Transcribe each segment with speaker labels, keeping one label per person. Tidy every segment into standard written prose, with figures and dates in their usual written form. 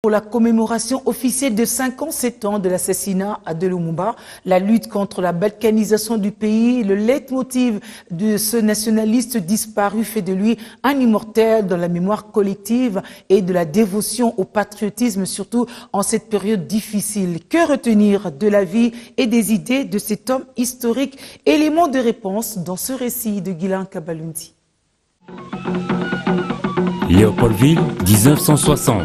Speaker 1: Pour la commémoration officielle de 57 ans de l'assassinat de Lumumba, la lutte contre la balkanisation du pays, le leitmotiv de ce nationaliste disparu fait de lui un immortel dans la mémoire collective et de la dévotion au patriotisme, surtout en cette période difficile. Que retenir de la vie et des idées de cet homme historique? Élément de réponse dans ce récit de Guylain Kabalundi.
Speaker 2: Léopoldville, 1960.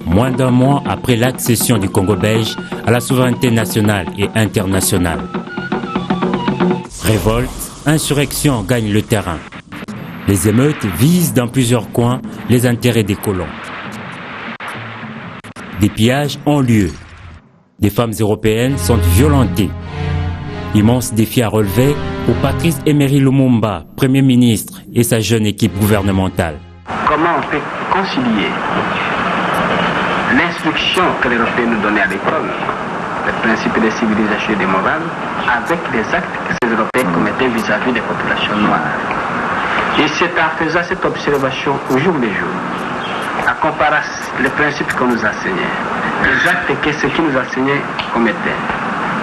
Speaker 2: Moins d'un mois après l'accession du Congo belge à la souveraineté nationale et internationale. Révolte, insurrection gagnent le terrain. Les émeutes visent dans plusieurs coins les intérêts des colons. Des pillages ont lieu. Des femmes européennes sont violentées. Immense défi à relever pour Patrice Emery Lumumba, Premier ministre, et sa jeune équipe gouvernementale.
Speaker 3: Comment on peut concilier l'instruction que les Européens nous donnaient à l'école, les principes de civilisation et de morale, avec les actes que ces Européens commettaient vis-à-vis des populations noires. Et c'est en faisant cette observation au jour le jour, à comparer les principes qu'on nous enseignait, les actes que ceux qui nous enseignaient commettaient.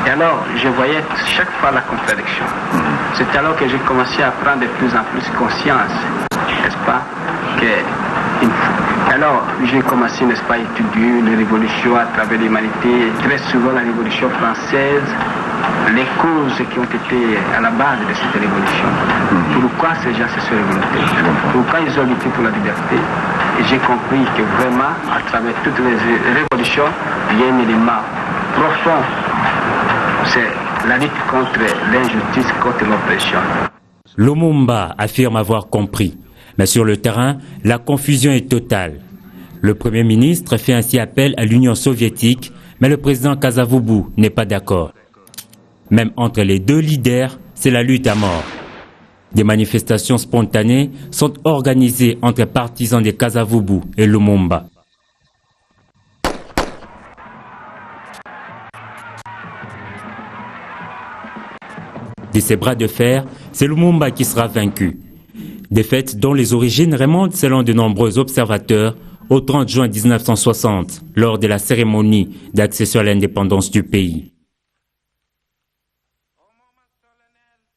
Speaker 3: Et alors, je voyais chaque fois la contradiction. C'est alors que j'ai commencé à prendre de plus en plus conscience, n'est-ce pas, alors, j'ai commencé, n'est-ce pas, à étudier les révolutions à travers l'humanité, très souvent la révolution française, les causes qui ont été à la base de cette révolution. Pourquoi ces gens se sont révoltés? Pourquoi ils ont lutté pour la liberté? Et j'ai compris que vraiment, à travers toutes les révolutions, il y a un élément profond. C'est la lutte contre l'injustice, contre l'oppression.
Speaker 2: Lumumba affirme avoir compris. Mais sur le terrain, la confusion est totale. Le Premier ministre fait ainsi appel à l'Union soviétique, mais le président Kasavubu n'est pas d'accord. Même entre les deux leaders, c'est la lutte à mort. Des manifestations spontanées sont organisées entre partisans de Kasavubu et Lumumba. De ces bras de fer, c'est Lumumba qui sera vaincu. Défaite dont les origines remontent, selon de nombreux observateurs, au 30 juin 1960, lors de la cérémonie d'accession à l'indépendance du pays.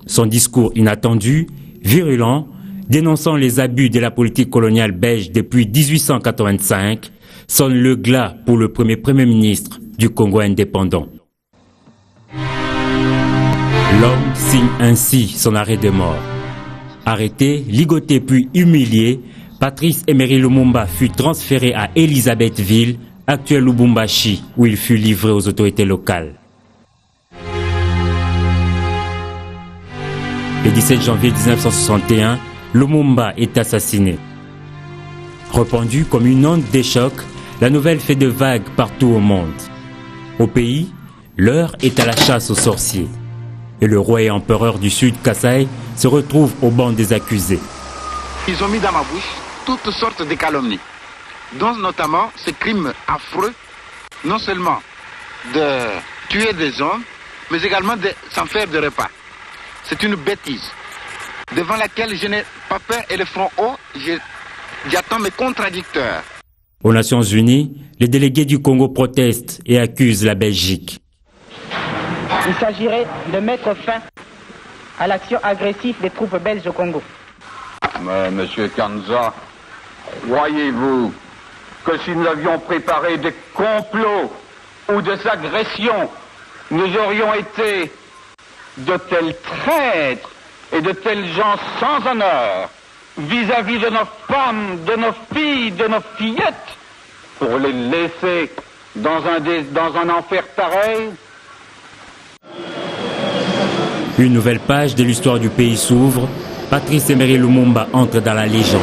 Speaker 2: Son discours inattendu, virulent, dénonçant les abus de la politique coloniale belge depuis 1885, sonne le glas pour le Premier ministre du Congo indépendant. L'homme signe ainsi son arrêt de mort. Arrêté, ligoté puis humilié, Patrice Emery Lumumba fut transféré à Elisabethville, actuel Lubumbashi, où il fut livré aux autorités locales. Le 17 janvier 1961, Lumumba est assassiné. Répandue comme une onde de choc, la nouvelle fait de vagues partout au monde. Au pays, l'heure est à la chasse aux sorciers. Et le roi et empereur du Sud, Kasai, se retrouve au banc des accusés.
Speaker 4: Ils ont mis dans ma bouche toutes sortes de calomnies, dont notamment ce crime affreux, non seulement de tuer des hommes, mais également de s'en faire de repas. C'est une bêtise, devant laquelle je n'ai pas peur et le front haut, j'attends mes contradicteurs.
Speaker 2: Aux Nations Unies, les délégués du Congo protestent et accusent la Belgique.
Speaker 5: Il s'agirait de mettre fin à l'action agressive des troupes belges au Congo.
Speaker 6: Mais, Monsieur Kanza, croyez-vous que si nous avions préparé des complots ou des agressions, nous aurions été de tels traîtres et de tels gens sans honneur vis-à-vis de nos femmes, de nos filles, de nos fillettes, pour les laisser dans un enfer pareil?
Speaker 2: Une nouvelle page de l'histoire du pays s'ouvre. Patrice Emery Lumumba entre dans la légende.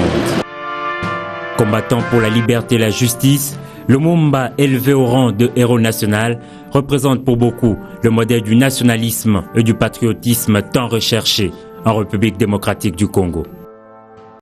Speaker 2: Combattant pour la liberté et la justice, Lumumba, élevé au rang de héros national, représente pour beaucoup le modèle du nationalisme et du patriotisme tant recherché en République démocratique du Congo.